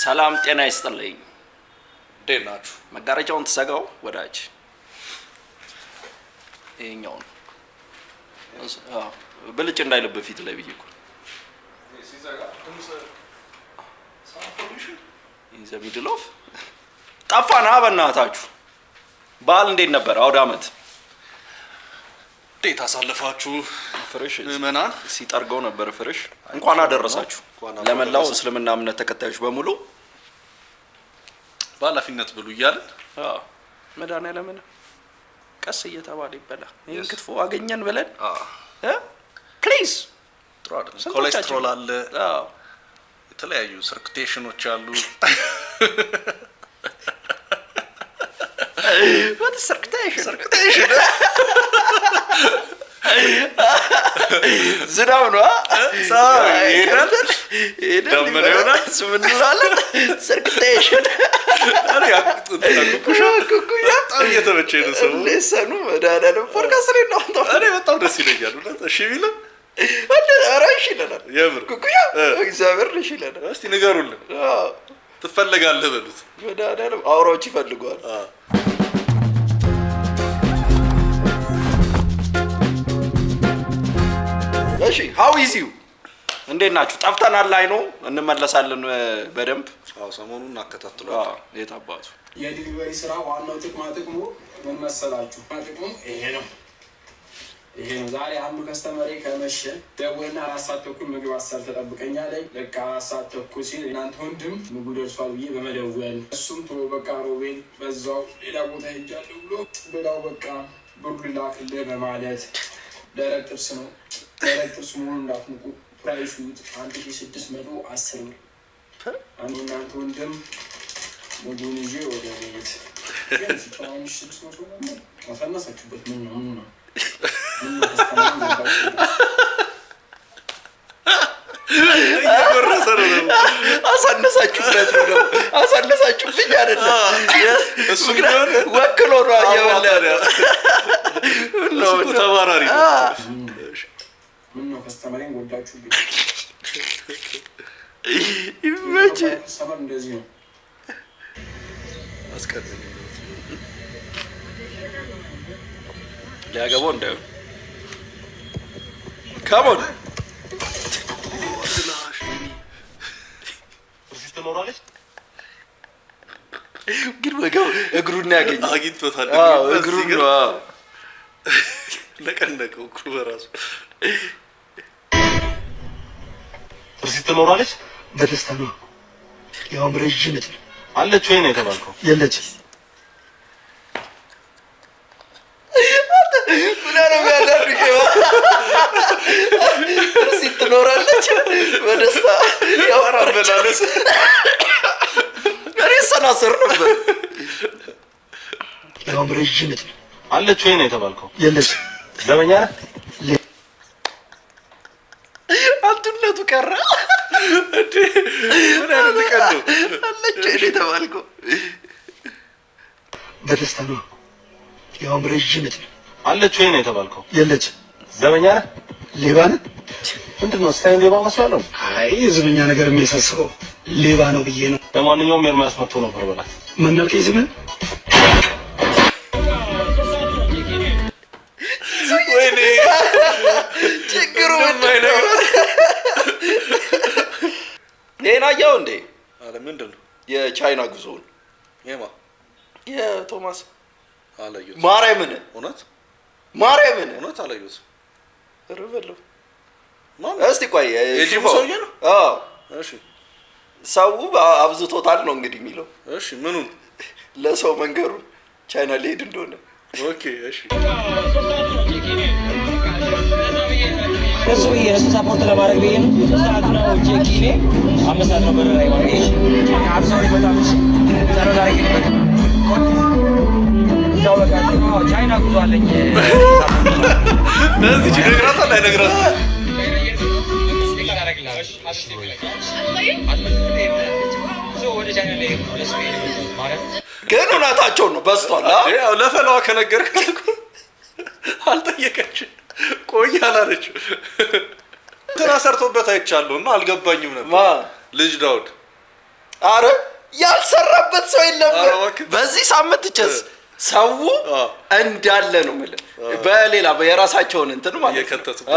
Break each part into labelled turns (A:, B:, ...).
A: ሰላም ጤና ይስጥልኝ።
B: እንዴት ናችሁ?
A: መጋረጃውን ተሰጋው ወዳጅ ይሄኛው ነው ብልጭ እንዳይልብ ፊት ላይ ብዬ እኮ
B: ሲዘጋ ድምጽ ሳፖሊሽን
A: ኢን ዘ ሚድል ኦፍ ጠፋና በእናታችሁ በዓል እንዴት ነበር? አውደ ዓመት
B: እንዴት አሳለፋችሁ?
A: ፍሬሽ
B: ምዕመናን
A: ሲጠርገው ነበር። ፍሬሽ እንኳን አደረሳችሁ ለመላው እስልምና እምነት ተከታዮች በሙሉ።
B: በኃላፊነት ብሉ እያልን
A: መድኃኒዓለምን ቀስ እየተባለ ይበላ። ይሄን ክትፎ አገኘን ብለን ፕሊዝ
B: ጥሩ አይደለም። ኮሌስትሮል አለ፣ የተለያዩ ሰርኩቴሽኖች አሉ።
A: what is circulation? ዝናብ ነው
B: ይሄዳል ደመና ይሆናል
A: ስምንላለን ሰርኩቴሽን ኩኩያ
B: በጣም እየተመቸኝ ነው። ሰው
A: ለሰኑ መድኃኒዓለም ፖድካስት ላይ ነው።
B: እኔ በጣም ደስ ይለኛል። እሺ ቢልም
A: ኧረ እሺ ይለናል።
B: የምር
A: ኩኩያ እግዚአብሔር እሺ ይለናል።
B: እስቲ ንገሩልን ትፈልጋለህ በሉት።
A: መድኃኒዓለም አውራዎች ይፈልገዋል። እሺ how is you? እንዴት ናችሁ? ጠፍተናል ላይ ነው እንመለሳለን በደንብ።
B: ሰሞኑን እናከታትሏል።
A: የታባቱ
C: የዲሊቨሪ ስራ ዋናው ጥቅሙ ምን መሰላችሁ? ጥቅሙ ይሄ ነው። ዛሬ አንዱ ከስተመሬ ከመሸ ደውልና 4 ሰዓት ተኩል ምግብ አሰርተህ ጠብቀኛለኝ። በቃ 4 ሰዓት ተኩል ሲል እናንተ ወንድም ምግቡ ደርሷል ብዬ በመደወል እሱም ቶ በቃ ሮቤል በዛው ሌላ ቦታ ሄጃለሁ ብሎ ብላው በቃ ብሩ ላክልህ በማለት ደረቅ ጥብስ ነው። ደረቅ ጥብስ መሆኑን እንዳትንቁ። ፕራይሱ 1610 ብር። እናንተ ወንድም ምግቡን ይዤ ወደ ቤት ግን ሲጫዋኝ 600 ነው። አሳነሳችሁበት። ምን ነው
A: አሳነሳችሁበት ነው። አሳነሳችሁብኝ አይደለም
B: እሱ ግን
A: ወክሎ ነው ያየወለ
B: ነው ተባራሪ ነው።
C: ምን ነው ከስተመሬን ወዳችሁ
A: ይመች
C: ሰበብ እንደዚህ ነው።
B: አስቀድም
A: ሊያገባው እንዳይሆን ካሞን ግን ወገው እግሩን ያገኘው
B: አግኝቶታል።
A: እግሩን ነው
B: ለቀነቀው እኮ በራሱ
D: እርሲ ትኖራለች።
C: በደስታ ነው ያው ረጅም
D: አለች ወይ ነው የተባልከው?
C: የለች
A: ምናምን ያላልከ እርሲ ትኖራለች በደስታ ያው
B: አራበላለስ
A: ሰናስር ነበር።
C: ያው ረጅም
D: አለች ወይ ነው የተባልከው?
C: የለች
D: ደመኛ ነህ።
A: አንቱነቱ ቀረ
B: እንዴ ምን አይነት ቀን ነው?
A: አለች ወይ የተባልከው?
C: በደስታ ነው ያው ረጅም
D: አለች ወይ ነው የተባልከው?
C: የለች
D: ደመኛ ነህ።
C: ሌባ ነህ።
D: ምንድነው ስታይል ሌባ መስላለሁ?
C: አይ ዝምኛ ነገር የሚያሳስበው ሌባ ነው ብዬ ነው።
D: ለማንኛውም ኤርሚያስ መጥቶ ነበር በላት።
C: ምን አልከኝ? ዝም
B: ወይኔ
A: ችግሩ ምንድን ነው? ይሄን አየኸው እንዴ?
B: አለ ምንድን ነው?
A: የቻይና ጉዞውን
B: የማ
A: የቶማስ
B: አላየሁትም።
A: ማርያምን
B: እውነት አላየሁትም።
A: ረበለው
B: ማን
A: እስቲ ቆይ
B: የጂሙ ሰውዬ ነው?
A: አዎ
B: እሺ
A: ሰው አብዝቶታል ነው እንግዲህ የሚለው።
B: እሺ ምኑን
A: ለሰው መንገሩን ቻይና ሊሄድ እንደሆነ።
B: ኦኬ እሺ
E: እሱ የእሱ ሰፖርት ለማድረግ ብዬ ነው። ሰዓት ነው ጄኪኔ 5 ሰዓት ነው በረራ ይሆናል። እሺ አብዛኛው በጣም እሺ ዛሬ ይገኛል። ያው በቃ ቻይና ጉዞ አለኝ።
B: ለዚህ ችግራት ላይ ነግራት
A: ግን እውነታቸውን ነው በስቷል።
B: ያው ለፈላዋ ከነገርካት እኮ አልጠየቀችም። ቆይ አላለችው። እንትና ሰርቶበት አይቻለሁ እና አልገባኝም ነበር። ልጅ ዳውድ
A: አረ ያልሰራበት ሰው የለም በዚህ ሳምንት ቸስ ሰው እንዳለ ነው ማለት በሌላ በየራሳቸውን እንትን ማለት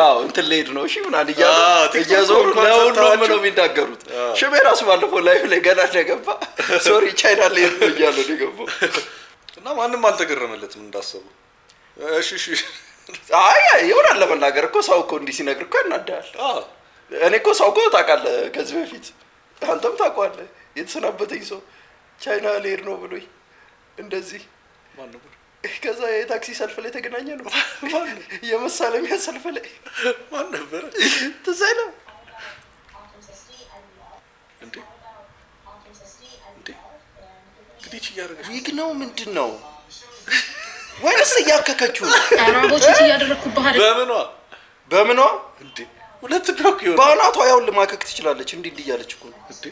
A: አዎ እንትን ሌድ ነው እሺ ምናን እያዞሩ ለሁሉም ነው የሚናገሩት ሽሜ ራሱ ባለፈው ላይ ገና ደገባ ሶሪ ቻይና ሌድ ነው እያለ ደገባ
B: እና ማንንም አልተገረመለትም እንዳሰቡ እሺ
A: አይ ይወራል ለመናገር እኮ ሰው እኮ እንዲህ ሲነግር እኮ እናዳል እኔ እኮ ሰው እኮ ታውቃለህ ከዚህ በፊት አንተም ታውቃለህ የተሰናበተኝ ሰው ቻይና ሌድ ነው ብሎኝ እንደዚህ ማን ነበር ከዛ የታክሲ ሰልፍ ላይ ተገናኘ ነው ማን የመሳለሚያ ሰልፍ ላይ
B: ማን ነበር
A: ተዘለ
B: እንዴ ግዲች ያረጋሽ
A: ይግነው ምንድነው ወይስ ያከከቹ
F: አራቦች እያደረኩብህ አይደል
A: በምኗ
B: እንዴ ሁለት ብሎክ ይሆነ
A: ባናቷ ያው ለማከክ ትችላለች እንዴ እያለች እኮ እንዴ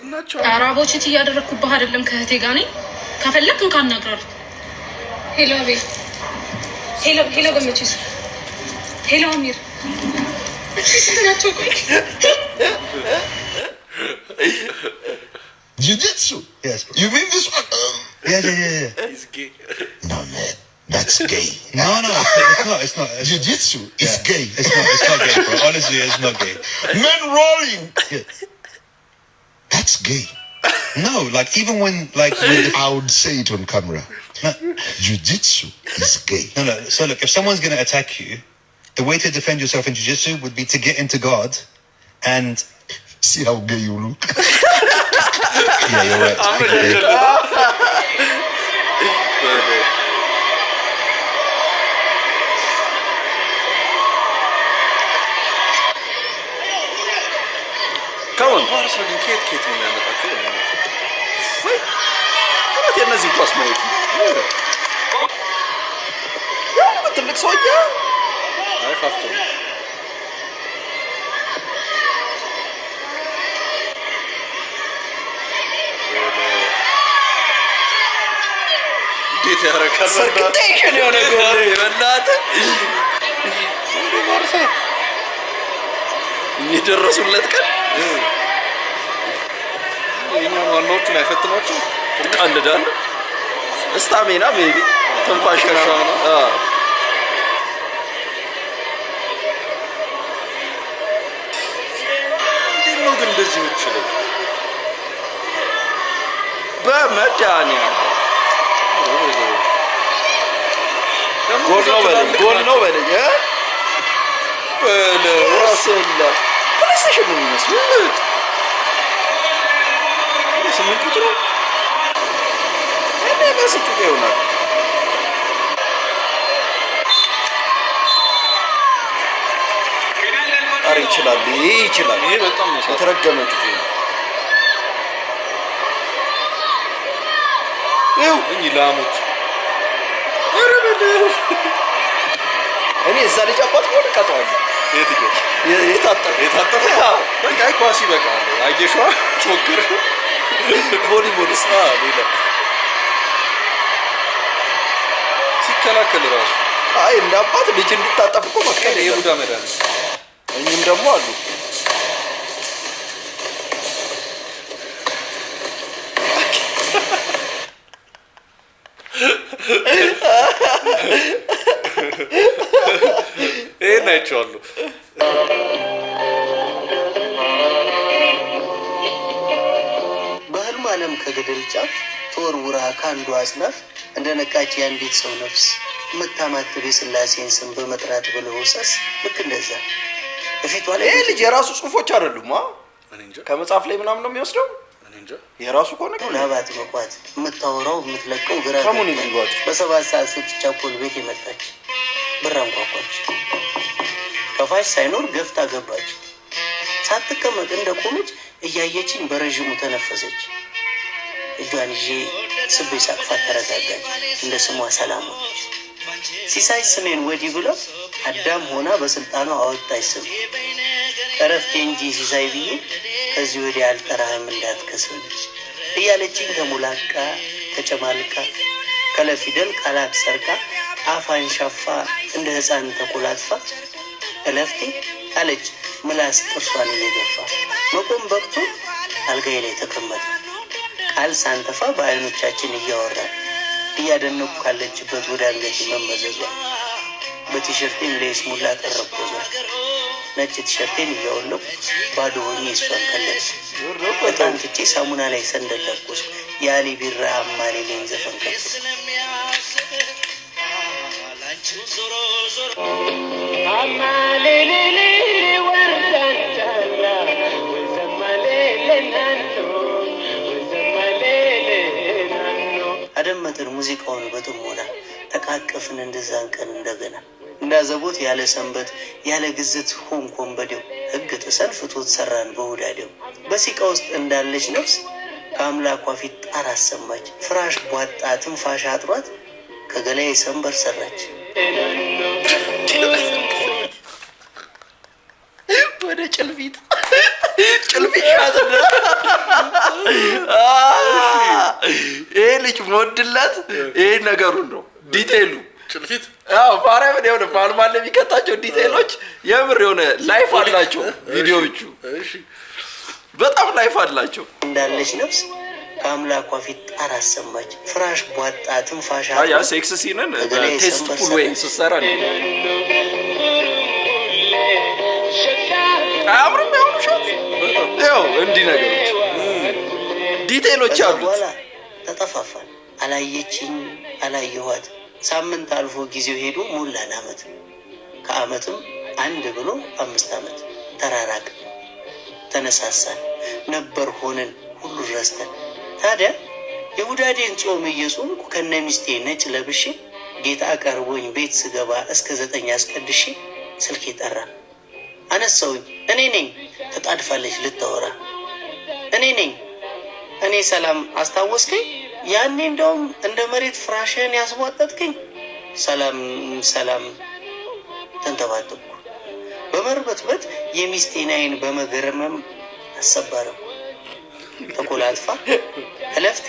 B: እናቸው
F: አራቦች እያደረኩብህ አይደለም ከህቴ ጋር ነኝ ከፈለክ እንኳን እናግራሩት ሄሎ አቤል ሄሎ ገመችስ ሄሎ አሚር እሺ ቆይ
G: Jiu-jitsu? Yes. You mean this one? Yeah.
B: He's gay.
G: No, man. That's gay.
D: No, it's not.
G: Jiu-jitsu is gay.
D: It's not gay, bro. Honestly, it's not gay.
G: Men rolling. That's gay.
D: No, like even when, like,
G: I would say it on camera. Jiu-jitsu is gay.
D: No. So look, if someone's gonna attack you, the way to defend yourself in jiu-jitsu would be to get into guard and
G: see how gay you look.
D: Yeah, you're right.
B: ካውን ፓርሳ ግን ኬት ነው የሚያመጣቸው
A: ማለት የነዚህ ኳስ ማየት ያው ትልቅ ሰውዬ
B: አይ ፋፍቶ ዴት ያረካል
A: ሰርክቴሽን የሆነ ጎል ይበላጥ
B: ፓርሳ
A: እየደረሱለት ቀን
B: እኛ ዋናዎቹን አይፈትናቸው
A: ትቀልዳል ስታሚና ሜቢ ተንፋሽ ከሻና
B: ነው ግን እንደዚህ ይችላል
A: በመዳኒያ ጎል ነው በለኝ ወሰለ ፕሌይስቴሽን ነው የሚመስለው ስምንት ቁጥሩ እኔ መስጭት ይሆናል አሪ ይችላል ይሄ በጣም የተረገመ ጊዜ ነው ይው
B: እኚህ ላሞች
A: እኔ እዛ ልጅ አባት ሆነ ቀጣው የታጠፈ
B: በቃ ኳስ ይበቃል አየሽዋ ሞክር
A: ቮሊቦልስ
B: ሌላ ሲከላከል ራሱ
A: አይ እንደ አባት ልጅ እንድታጠፍ እኮ መፍቀድ
B: የቡዳ መድኃኒት
A: እኚህም ደግሞ አሉ
B: ይሄን አይቼዋለሁ
H: በህልም ዓለም ከገደል ጫፍ ተወርውራ ከአንዱ አጽናፍ እንደነቃች የአንዲት ሰው ነፍስ የምታማትብ የሥላሴን ስም በመጥራት በለሆሳስ ልክ እንደዛ በፊቷ ላይ
A: ይሄ ልጅ የራሱ ጽሁፎች አይደሉም ከመጽሐፍ ላይ ምናምን ነው የሚወስደው የራሱ ኮነ
H: ለባት መቋት የምታወራው የምትለቀው ግራ
A: ከሙኒ ቢጓት
H: በሰባት ሰዓት ስትቻኮል ቤት የመጣች በራም ቋቋች ከፋሽ ሳይኖር ገፍታ ገባች ሳትቀመጥ እንደቆመች እያየችኝ በረዥሙ ተነፈሰች እጇን ይዤ ስቤ ሳቅፋት ተረጋጋች እንደ ስሟ ሰላም ሆነች ሲሳይ ስሜን ወዲህ ብለው አዳም ሆና በስልጣኗ አወጣች ስም እረፍቴ እንጂ ሲሳይ ብዬ ከዚህ ወዲህ አልጠራህም እንዳትከስም እያለችኝ ተሙላቃ ተጨማልቃ ከለፊደል ቃላት ሰርቃ አፋን ሻፋ እንደ ህፃን ተቆላጥፋ እለፍቴ አለች ምላስ ጥርሷን እየገፋ መቆም በቅቶ አልጋዬ ላይ ተቀመጠ። ቃል ሳንተፋ በአይኖቻችን እያወራን እያደነኩ ካለችበት ወደ አንገቴ መመዘዟ በቲሸርቴም ለይስሙላ ቀረብኳት። ነጭ ቲሸርቴን እያወለኩ ባዶ ሆኜ እሷን ከለልኩ። በጣም ትቼ ሳሙና ላይ ሰንደል ለኮስኩ። የአሊ ቢራ አማሌሌን ዘፈን ከፍኩ። አደመጥን ሙዚቃውን በጥሞና ተቃቀፍን እንደዛን ቀን እንደገና እንዳዘቦት ያለ ሰንበት ያለ ግዝት ሆንኮን በዴው ሕግ ጥሰን ፍቶት ሰራን በውዳዴው በሲቃ ውስጥ እንዳለች ነፍስ ከአምላኳ ፊት ጣር አሰማች። ፍራሽ ቧጣ ትንፋሽ አጥሯት ከገላይ ሰንበር ሰራች።
A: ወደ ጭልፊት ሻተና ይሄ ልጅ ሞድላት ይሄ ነገሩን ነው ዲቴይሉ
B: ጭልፊት
A: ማርያምን የሆነ ባልማለ የሚከታቸው ዲቴይሎች የምር የሆነ ላይፍ አላቸው። ቪዲዮዎቹ በጣም ላይፍ አላቸው።
H: እንዳለች ነፍስ ከአምላኳ ፊት ጣር አሰማች። ፍራሽ ቧጣ ትንፋሽ
A: ያ ሴክስ ሲንን ቴስትፉል ወይ ስትሰራ አያምርም? ያሁኑ ሻት ያው እንዲህ ነገሮች ዲቴይሎች አሉት።
H: ተጠፋፋን። አላየችኝ አላየኋት። ሳምንት አልፎ ጊዜው ሄዶ ሞላን አመት። ከአመትም አንድ ብሎ 5 አመት ተራራቅ ተነሳሳን ነበር ሆነን ሁሉ ረስተን። ታዲያ የሁዳዴን ጾም እየጾምኩ ከነ ሚስቴ ነጭ ለብሼ ጌታ ቀርቦኝ ቤት ስገባ እስከ 9 አስቀድሼ ስልኬ ጠራ። አነሳውኝ። እኔ ነኝ ተጣድፋለች ልታወራ። እኔ ነኝ እኔ ሰላም አስታወስከኝ? ያኔ እንደውም እንደ መሬት ፍራሽን ያስቧጠጥከኝ። ሰላም ሰላም ተንተባተብኩ በመርበትበት የሚስቴን አይን በመገረመም አሰባረው። ተኮላትፋ እለፍቴ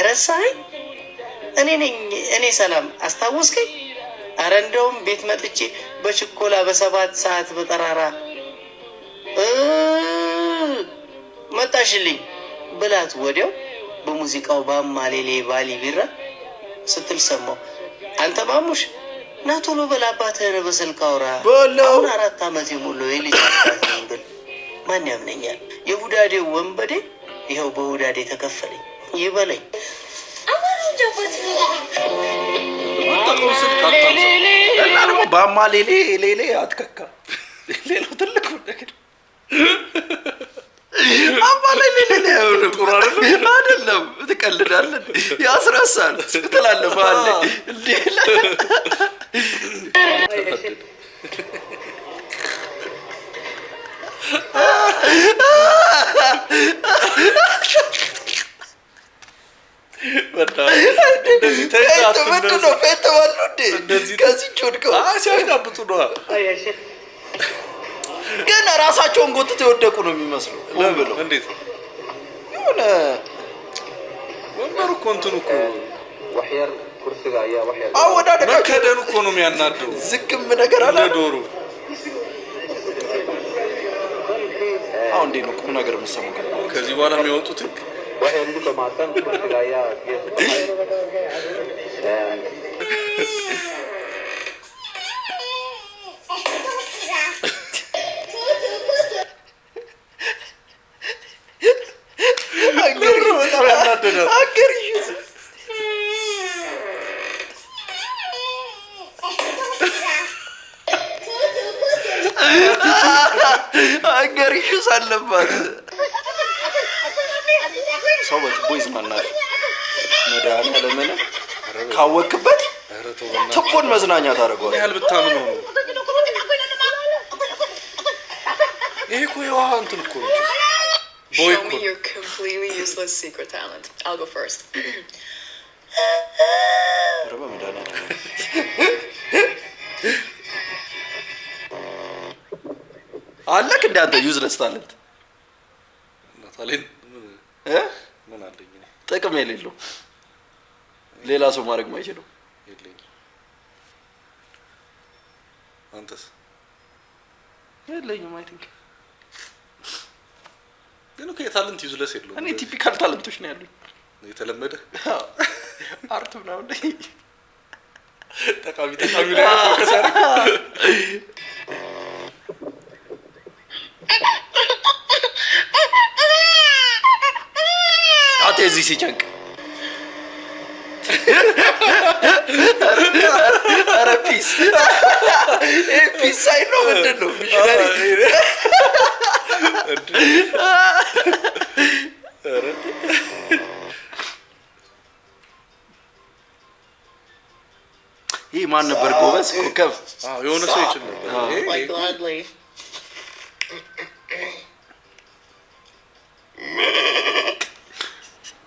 H: ረሳኸኝ? እኔ ነኝ እኔ ሰላም አስታወስከኝ? አረ እንደውም ቤት መጥቼ በችኮላ በ7 ሰዓት በጠራራ መጣሽልኝ ብላት ወዲያው በሙዚቃው ባማሌሌ ባሊ ቢራ ስትል ሰማው። አንተ ማሙሽ ና ቶሎ በል አባትህን በስልክ አውራ። አሁን 4 አመት የሞላው የልጅ አባት ነኝ ብል ማን ያምነኛል? የሁዳዴው ወንበዴ ይኸው በሁዳዴ ተከፈለኝ ይበለኝ።
A: ባማሌሌ ሌሌ አትከካ ሌላው ትልቁ ነገር አባሌሌ አይደለም። ትቀልዳለህ፣ ያስረሳል ትላለህ ባለ እንዴ ግን ራሳቸውን ጎትተው የወደቁ ነው የሚመስለው። ብለው
B: እንዴት
A: የሆነ
B: ወንበሩ እኮ እንትኑ እኮ
A: አወዳደቃቸው
B: መከደኑ እኮ ነው የሚያናደው።
A: ዝግም ነገር አለ
B: ዶሮ
A: አሁን እንዴት ነው ቁም ነገር የምትሰማው?
B: ከዚህ በኋላ የሚወጡት
A: አገር ይሽስ አለባት። ሰው በትቦ ይዝናናል። መድኃኒዓለምን ካወቅበት ትቦን መዝናኛ ታደርገዋለህ።
B: ያህል ብታምነው ነው። ይሄ እኮ የውሃ እንትን እኮ ነው።
I: Show me your completely useless secret talent. I'll go first.
A: አለክ እንዳንተ ዩዝለስ ታለንት
B: ምን አለኝ?
A: ጥቅም የሌለው ሌላ ሰው ማድረግ ማይችለው
B: የለኝ። አንተስ?
A: የለኝም። አይ ቲንክ
B: ግን እኮ የታለንት ዩዝለስ የለውም።
A: እኔ ቲፒካል ታለንቶች ነው ያሉኝ።
B: የተለመደ
A: አርት ምናምን ላይ
B: ጠቃሚ ላይ ፎከስ አድርግ።
A: እዚህ ሲጨንቅ ኧረ ፒስ ፒስ ሳይድ ነው ምንድን ነው ሚሽነሪ ይህ ማን ነበር ጎበዝ ኮከብ
B: የሆነ ሰው ይችል ነበር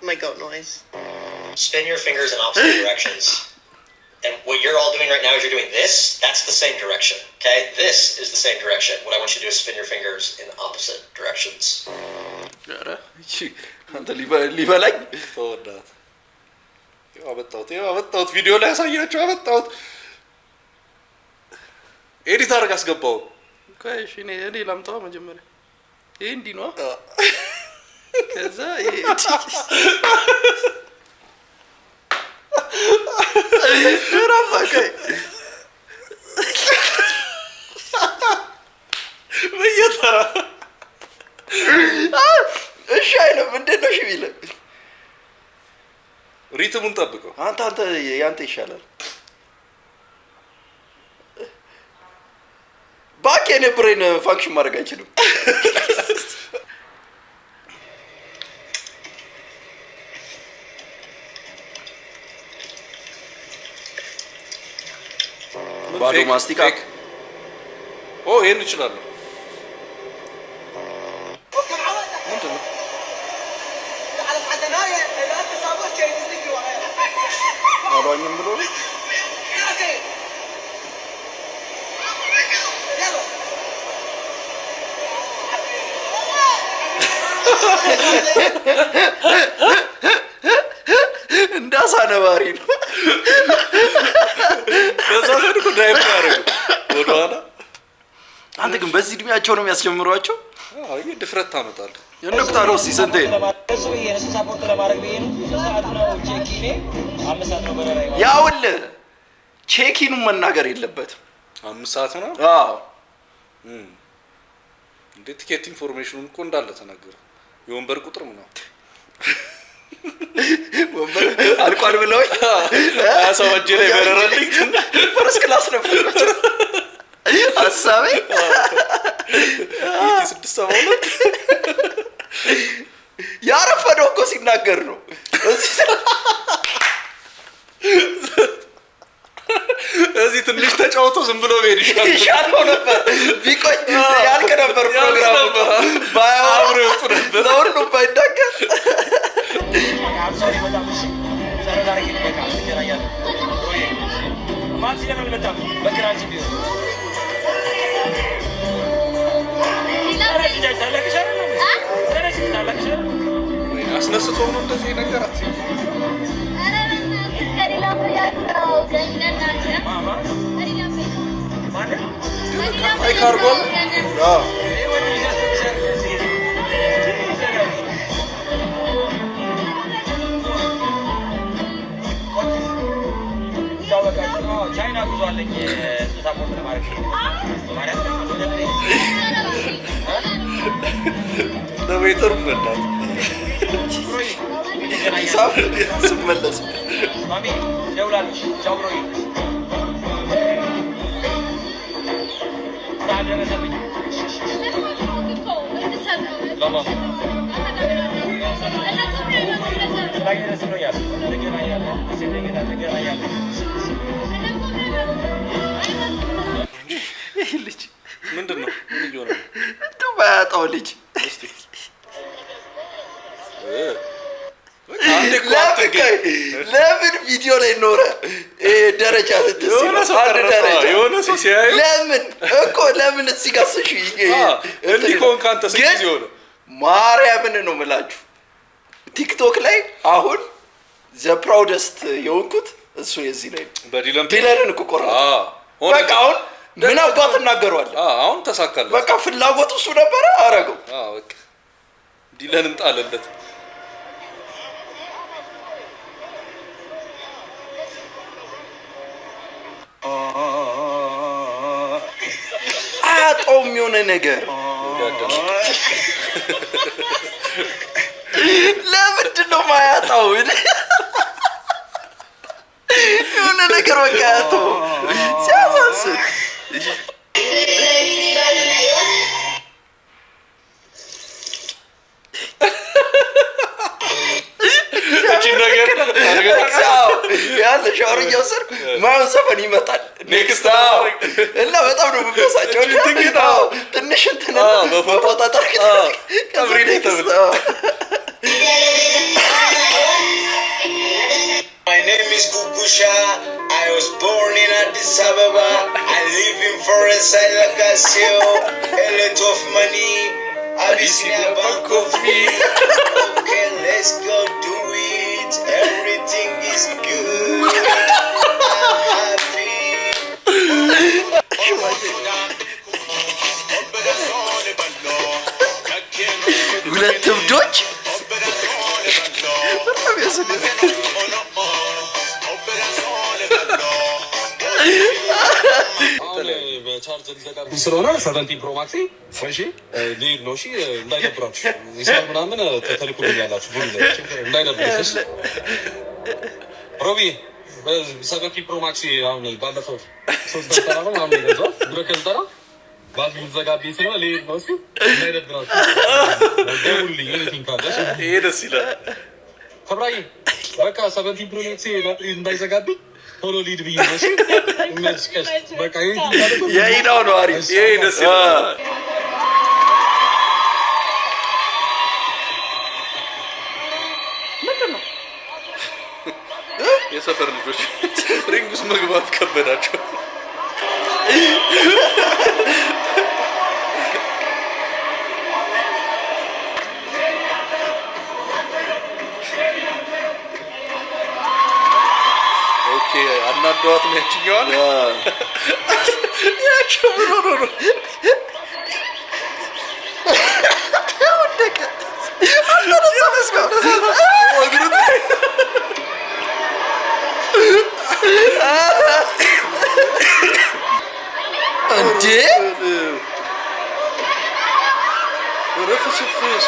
I: My goat noise.
J: Spin your fingers in opposite directions. And what you're all doing right now is you're doing this. That's the same direction. Okay? This is the same direction. What I want you to do is spin your fingers in the opposite directions.
A: ሊበላኝ
B: ተወዳት አመጣሁት ቪዲዮ ላይ ያሳያቸው አመጣሁት ኤዲት አድርግ አስገባው
A: እሺ እኔ ላምጣው መጀመሪያ ይሄ እንዲህ ነው ከዛ ራፋከ
B: በየተራ
A: እሺ አይልም እንዴት ነው እሺ ቢለ
B: ሪትሙን ጠብቀው
A: አንተ ያንተ ይሻላል ባክ የኔ ብሬን ፋንክሽን ማድረግ አይችልም ባዶ ማስቲካ
B: ይሄን እችላለሁ
A: አሏኝም ብሎ እንዳሳ ነባሪ ነው
B: ከዛ ሰድኩ ዳይቭ ያደርጉ ወደኋላ
A: አንተ ግን በዚህ እድሜያቸው ነው የሚያስጀምሯቸው
B: ይሄ ድፍረት ታመጣለህ
A: የነቁታለው ሲሰንቴ
E: እሱ የነሱ ሳፖርት ለማድረግ ነው ሰዓት ነው ቼኪኔ 5 ሰዓት ነው በረራይ
A: ያውል ቼኪኑን መናገር የለበትም
B: 5 ሰዓት ነው
A: አዎ
B: እንዴ ቲኬት ኢንፎርሜሽኑን እኮ እንዳለ ተናገረ የወንበር ቁጥር ነው
A: ወንበር አልቋል ብለው
B: አሳወጀ ላይ በረራልኝ
A: ፈረስ ክላስ ነበር ሐሳቤ
B: ይህ 672
A: ያረፈደው እኮ ሲናገር ነው
B: እዚህ ትንሽ ተጫውቶ ዝም ብሎ ሄድ
A: ይሻለው ነበር ቢቆይ ያልቅ ነበር ፕሮግራሙ ባያወሩ ይወጡ ነበር ለሁሉም ባይዳገር
E: አብሶሪ በጣም እሺ ሰረዳሪ ከካ ይገራያል ወይ ማንስ ለምን መጣ በግራንች ቢሆን
B: አስነስቶ ነው እንደዚህ ነገራት አይ ካርጎን
E: ቻይና ጉዞ አለኝ ሳፖርት ለማድረግ ማለት
B: ለቤተር መጣት
A: ሂሳብ ስመለስ
E: ማሚ ደውላለች ቻውሮይ ታደረሰብኝ ለማ
A: ልጅ
B: ምንድነው ምን ይሆነ
A: ባያጣው ልጅ ለምን ቪዲዮ ላይ ኖረ ደረጃ
B: የሆነ ሰው ሲያይ
A: ለምን እኮ ለምን እዚህ ጋር ስሽ
B: እንዲህ ኮንካንተ ሲዝ ይሆነ
A: ማርያምን ነው የምላችሁ ቲክቶክ ላይ አሁን ዘ ፕራውደስት የሆንኩት እሱ የዚህ ላይ ዲለርን እኮ ቆረጠ በቃ አሁን ምን አባት እናገረዋለን
B: አሁን ተሳካለ
A: በቃ ፍላጎቱ እሱ ነበረ አረገው
B: በቃ ዲለን እንጣለለት
A: አያጣውም የሆነ ነገር ለምንድን ነው ማያጣው የሆነ ነገር በቃ አያጣው ሲያሳስብ ያለ ሻወር እየወሰድኩ ማን ሰፈን ይመጣል ኔክስት እና በጣም ነው የምበሳጨው ትንሽ እንትን በፎጣጠር ቀብሪ ኔክስት
K: My name is Kukusha. I was born in Addis Ababa. I live in Forest Alakasio. A lot of money. Abyssinia Bank of me. Okay, let's go do it. Everything is good. I'm happy.
A: ሁለት እብዶች በጣም ያስደስታል
L: በቻርጅ ሊዘጋብኝ ስለሆነ 17 ፕሮ ማክስ እሺ ሊድ ነው እሺ እንዳይደብራችሁ ይሳብ ምናምን ተልኩልኛላችሁ ሁሉ እንዳይደብራችሁ ሮቢ 17 ፕሮ ማክስ አሁን ባለፈው 3 ደቂቃ ነው አሁን ይገዛው ብለከልተራ ባዝ ሊዘጋብኝ ስለሆነ ሊድ ነው እሺ እንዳይደብራችሁ ደውልልኝ ኤኒቲንግ ካለሽ
B: ይሄ ደስ ይላል
L: ከብራይ በቃ 17 ፕሮ ማክስ እንዳይዘጋብኝ ቶሎ ሊድ ብዬ ነው እሺ መስከስ በቃ
A: የኢዳው ነው አሪፍ
B: ይሄ ደስ ይላል
A: ምንድነው
B: የሰፈር ልጆች ሪንግስ መግባት ከበዳቸው አናዷት ነው ያችኛዋን ያቸው ነው
A: ወደቀ አልተነሳነስ ወግሩት እንዴ
B: ረፍስፍስ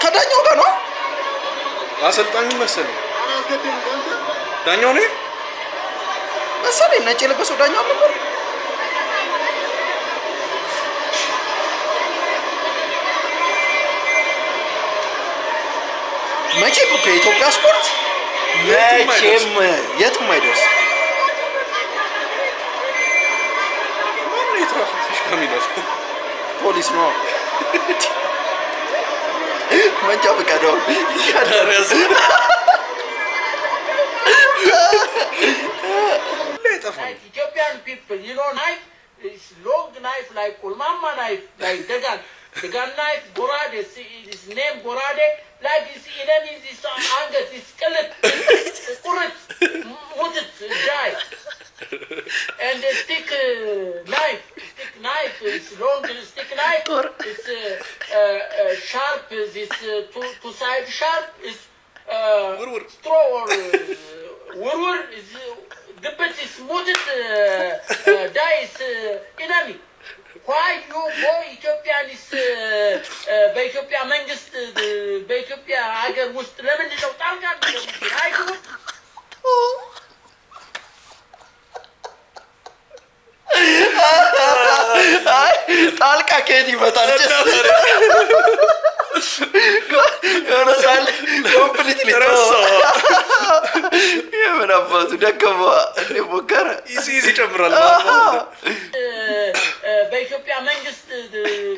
A: ከዳኛው ጋር ነው
B: አሰልጣኙ መሰለኝ ዳኛው ነው
A: መሰለኝ ነጭ የለበሰው ዳኛው ነበር መቼም እኮ የኢትዮጵያ ስፖርት መቼም የትም አይደርስ
B: ማነው የትራፊክ ፊሽካ የሚነፋው
A: ፖሊስ ነው መንጃ ፈቃደው ያደረሰ
H: Ethiopian people, you know, knife is long knife like Kulmama knife, like Dagan. Dagan knife, Gorade, his name Gorade, like his enemy, his angus, his skeleton, Kurit, Mutit, die. And the stick knife is long stick knife, it's sharp, this two-side sharp, is straw or wurwur, is the bit is muted, die is enemy. Why you go Ethiopian is በኢትዮጵያ መንግስት በኢትዮጵያ ሀገር ውስጥ ለምንድን ነው ጣልቃ አይገቡም?
A: ጣልቃ ከየት ይመጣል? የሆነ ሳለ ኮምፕሊትሊ የምን አባቱ ደከመ እንደ ሞከረ
B: ኢዚ ይጨምራል።
H: በኢትዮጵያ መንግስት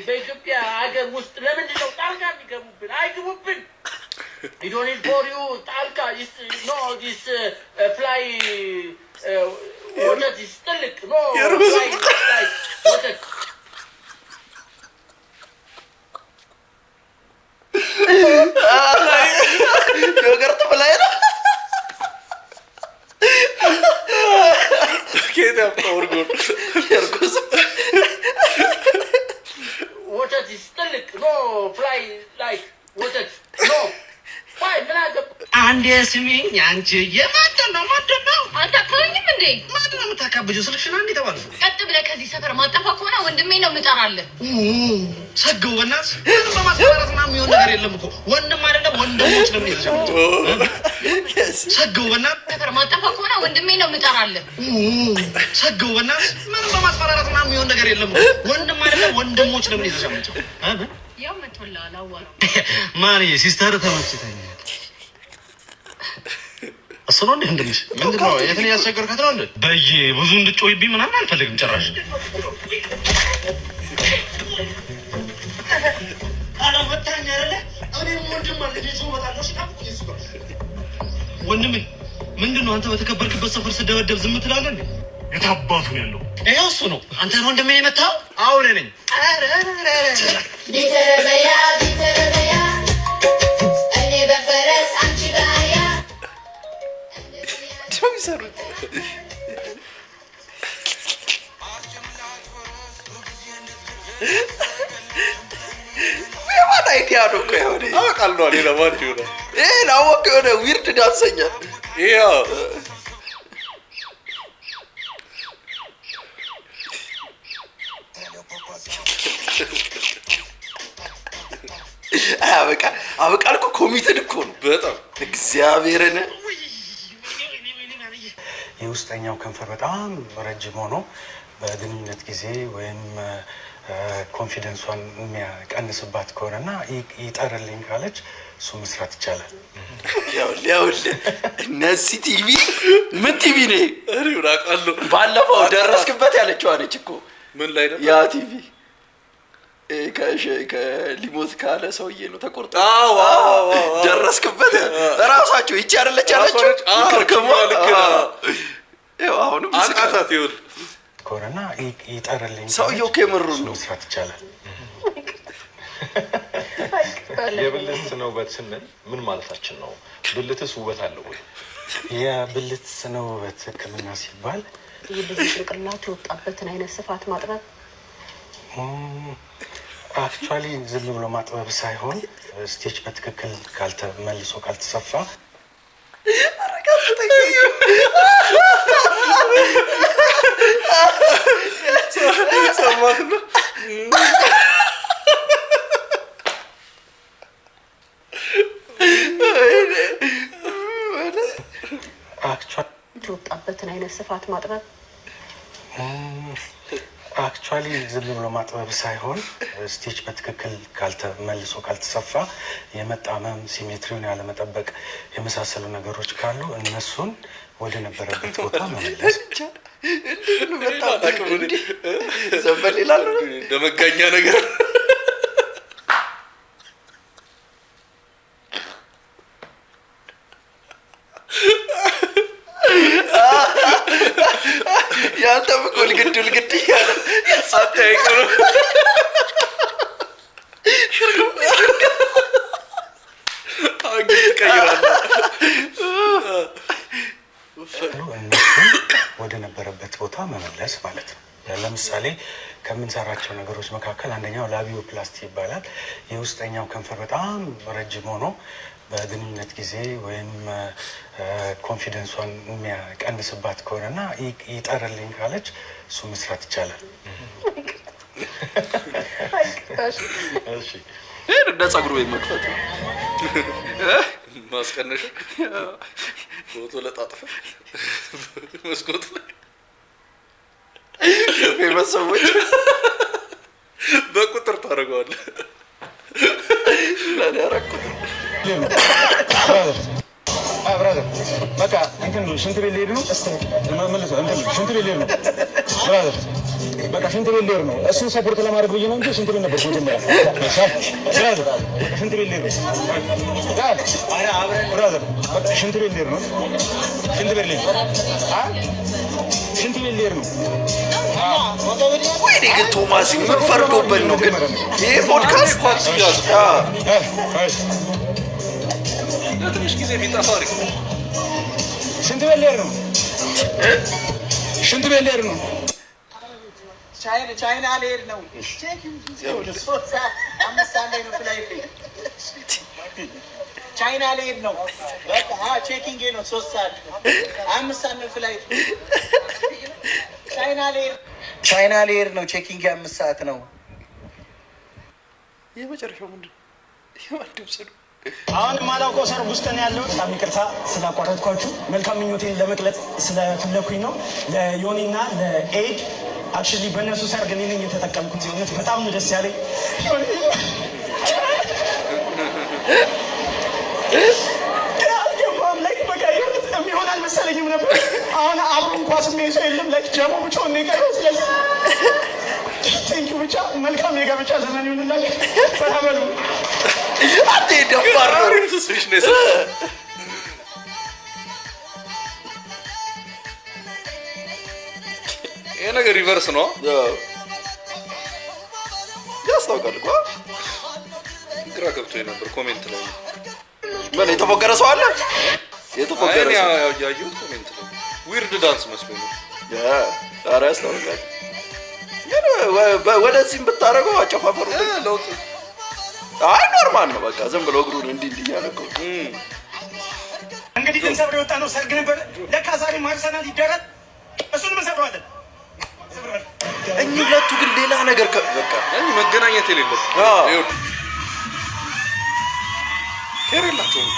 H: በኢትዮጵያ ሀገር ውስጥ ለምንድን ነው ጣልቃ የሚገቡብን? አይገቡብን። You don't need for you ጣልቃ no this fly ወተት ይስጥልቅ no fly ወተት
A: ዮገርት ብላይ ነው
B: ከየት ያምጣው እርጎ
H: ወተት ይስጥልቅ
E: ጥልቅ ኖ ፍላይ ላይክ ወተት ኖ ዋይ ምን አገባ አንዴ ስሚኝ አንቺ የማደን ነው አታውቅኝም እንዴ ማደን ነው የምታካብጂው ስልክሽን አንዴ ተባለ ቀጥ ብለህ ከዚህ ሰፈር ማጠፋ ከሆነ ወንድሜ ነው የምጠራልህ ሰገው በእናትሽ በማስፈራራት ምናምን የሚሆን ነገር የለም እኮ ወንድም አይደለም ወንድሞች ነው የሚይዘው ሰገው በእናትሽ ሰፈር ማጠፋ ከሆነ ወንድሜ ነው የምጠራልህ ሰገው በእናትሽ በማስፈራራት ምናምን የሚሆን ነገር የለም እኮ ወንድም አይደለም ወንድሞች ነው የሚይዘው ያው መጥቶላ አላወራው ማሪ ሲስተር ተመችተኝ እሱ ነው እንደምሽ ምንድነው የትን ያስቸገርካት ነው እንዴ በየ ብዙ እንድትጮይብኝ ምናምን አልፈልግም ጭራሽ አላ ወጣኝ አይደለ እኔ ወንድም ማለት ነው ወጣለሽ ወንድሜ ምንድነው አንተ በተከበርክበት ሰፈር ስደበደብ ዝም ትላለህ እንዴ የታባቱ ያለው ይሄው እሱ ነው አንተ ነው ወንድሜ የመታው አሁን ነኝ ቢተረበያ እኔ በፈረስ አንቺ ጋያ
A: ሰሩት የማን አይዲያ ነው እኮ የሆነ
B: አውቃለሁ ሌላ ማን ይሆናል
A: ላወቅ የሆነ ዊርድ ዳንሰኛ
B: ያው አበቃል እኮ ኮሚትድ እኮ ነው በጣም እግዚአብሔርን
M: የውስጠኛው ከንፈር በጣም ረጅም ሆኖ በግንኙነት ጊዜ ወይም ኮንፊደንሷን የሚያቀንስባት ከሆነና ይጠርልኝ ካለች እሱ መስራት ይቻላል
A: ያው እነዚህ ቲቪ ምን ቲቪ ነው
B: አውቃለሁ
A: ባለፈው ደረስክበት ያለችው አለች እኮ
B: ምን ላይ ነው
A: ያ ቲቪ ከሊሞት ካለ ሰውዬ ነው ተቆርጦ ደረስክበት ራሳቸው ይቺ አይደለች ያለችው ከርከማ ያው አሁንም
B: አቃታት ይወል
M: ኮረና ይጠርልኝ
A: ሰውዬው ከመሩ ነው
M: መስራት ይቻላል
L: የብልት ነው ውበት ስንል ምን ማለታችን ነው ብልትስ ውበት አለው ወይ
M: የብልት ነው ውበት ህክምና ሲባል
N: የብልት ጭንቅላት ወጣበትን አይነት ስፋት ማጥበብ
M: አክቹአሊ ዝም ብሎ ማጥበብ ሳይሆን ስቴጅ በትክክል መልሶ ካልተሰፋ
B: ሰማት ነው
M: አክቹአሊ
N: ወጣበትን አይነት ስፋት ማጥበብ
M: አክቹአሊ ዝም ብሎ ማጥበብ ሳይሆን ስቴጅ በትክክል መልሶ ካልተሰፋ የመጣመም ሲሜትሪውን ያለመጠበቅ የመሳሰሉ ነገሮች ካሉ እነሱን ወደ ነበረበት ቦታ መመለስ
A: ዘንበል ይላል
B: ደመጋኛ ነገር
A: ያንተ በኩል ግድ ያለ
B: ሳታይቀር አግጥ ቀይራለህ
M: ወደ ነበረበት ቦታ መመለስ ማለት ነው። ለምሳሌ ከምንሰራቸው ነገሮች መካከል አንደኛው ላቢዮፕላስቲ ይባላል። የውስጠኛው ከንፈር በጣም ረጅም ሆኖ በግንኙነት ጊዜ ወይም ኮንፊደንሷን የሚያቀንስባት ከሆነና ይጠርልኝ ካለች እሱ መስራት ይቻላል።
B: እሺ
A: እንደ ጸጉሩ ወይ መክፈት
B: ማስቀነሽ ፎቶ ለጣጥፈ መስኮት ላይ
A: በሰዎች
B: በቁጥር ታደርገዋለህ
A: ለኔ አረኩት
O: ብራዘር በቃ እንትን ሽንት ቤት ልሄድ ነው። መልሶ እንትን ሽንት ቤት ልሄድ ነው ብራዘር በቃ ሽንት ቤት ልሄድ ነው። እሱን ሰፖርት ለማድረግ ብዬ ነው እንጂ ሽንት ቤት ነበር መጀመሪያ። ብራዘር ሽንት ቤት ልሄድ ነው ብራዘር በቃ ሽንት ቤት ልሄድ ነው። ሽንት ቤት ልሄድ ሽንት ቤት ልሄድ ነው።
A: ወይኔ ግን ቶማስ ምን ፈርዶበት ነው ግን ይሄ ፖድካስት
B: ትንሽ ጊዜ ቢጠፋ አሪፍ ነው።
O: ሽንት ቤት ልሄድ ነው። ሽንት ቤት ልሄድ ነው።
H: ቻይና ልሄድ ነው። ቻይና ልሄድ ነው። በቃ ቼኪንግ ነው። 3 ሰዓት 5 ሰዓት ነው ፍላይት። ቻይና ልሄድ ነው። ቼኪንግ 5 ሰዓት ነው።
A: የመጨረሻው ምንድን ነው? የማልደብስ ነው።
O: አሁን ማላውቀው ሰርግ ውስጥ ነው ያለው። በጣም ይቅርታ ስላቋረጥኳችሁ። መልካም ምኞቴን ለመግለጽ ስለፈለኩኝ ነው። ለዮኒና ለኤድ አክቹዋሊ በእነሱ ሰርግ እኔ ነኝ የተጠቀምኩት። እውነት በጣም ነው ደስ ያለኝ። ላይ በቃ የሚሆን አልመሰለኝም ነበር። አሁን አብሮ እንኳ ስሜ ሰው የለም። ላይ ጀሞ ብቻውን ነው የቀረው። ስለዚህ ቴንኪው ብቻ መልካም የጋብቻ ዘመን ይሁንላችሁ። ፈታበሉ
A: አንተ ደፋር ነው ተስፍሽ ነው ሰው
B: ይሄ ነገር ሪቨርስ ነው
A: ያስታውቃል እኮ
B: ግራ ገብቶኝ ነበር። ኮሜንት ላይ
A: ምን የተፎገረ ሰው አለ? የተፎገረ ሰው
B: ያየሁት ኮሜንት ላይ ዊርድ ዳንስ መስሎኝ ነው።
A: ኧረ ያስታውቃል። ወደዚህም ብታደርገው አጨፋፈሩ
B: ለውጥ
A: አይ ኖርማል ነው። በቃ ዝም ብሎ እግሩን እንዲህ እያለ እኮ
O: እንግዲህ ተሰብሮ የወጣ ነው ሰርግ ነበር። ለካ ዛሬ ማርሰናል ይደረግ እሱንም እንሰብረዋለን።
A: እኚህ ሁለቱ ግን ሌላ ነገር በቃ
B: መገናኘት የሌለው ኬር የላቸውም።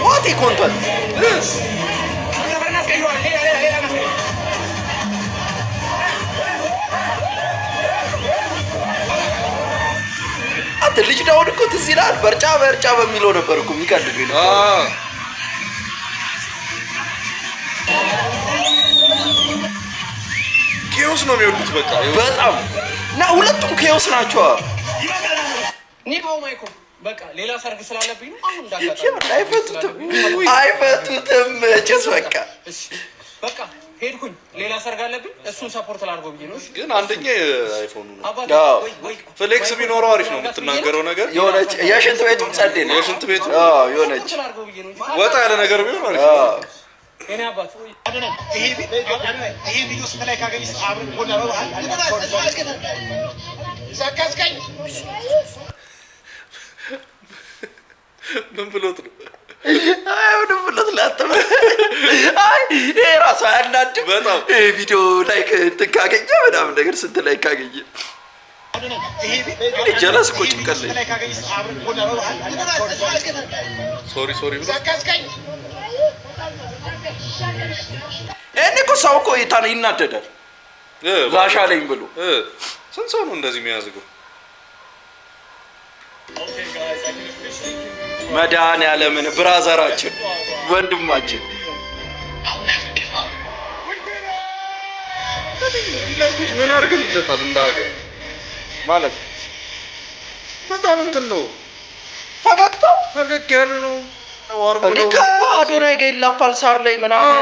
A: ዋት ኮንተንት አንተ ልጅ ዳውን እኮ ትዝ ይላል። በርጫ በሚለው ነበር እኮ የሚቀልዱ ነበር።
B: ኬዮስ ነው የሚወዱት በቃ
A: በጣም እና ሁለቱም ኬዮስ ናቸው።
E: ኒካው ማይኮ በቃ ሌላ ሰርግ ስላለብኝ ነው። አሁን
A: አይፈቱትም ጭስ
E: በቃ ሄድኩኝ። ሌላ ሰርግ አለብኝ። እሱን ሰፖርት ላድርገው ብዬ ነው።
B: ግን አንደኛ አይፎኑ ነው ፍሌክስ ቢኖረው አሪፍ ነው። የምትናገረው ነገር
A: የሆነች የሽንት ቤቱ ጸዴ ነው።
B: የሽንት ቤቱ
A: የሆነች
B: ወጣ ያለ ነገር ቢሆን አሪፍ ነው።
E: እኔ አባት
O: ይሄ ቪዲዮ ስንት ላይ ካገኘ አብረን ጎና ነው
E: ሳካስከኝ
B: ምን ብሎት ነው?
A: ምንም ብሎት ላተመ ይሄ ራሱ አያናድም በጣም ይሄ ቪዲዮ ላይክ ካገኘ ምናምን ነገር ስንት ላይ ካገኘ ጀለስ እኮ ጭንቀት ላይ
B: ሶሪ
A: እኔ እኮ ሰው እኮ ይናደዳል። ላሻ ላይ ብሎ
B: ስንት ሰው ነው እንደዚህ የሚያዝገው?
A: መድኃኒዓለምን ብራዘራችን ወንድማችን
B: ምን አድርግልታል እንዳገር ማለት በጣም እንትን ነው። ፈገግ ያለ ነው።
A: እንዴ ከአዶናይ ጋር ይላፋል ሳር ላይ ምናምን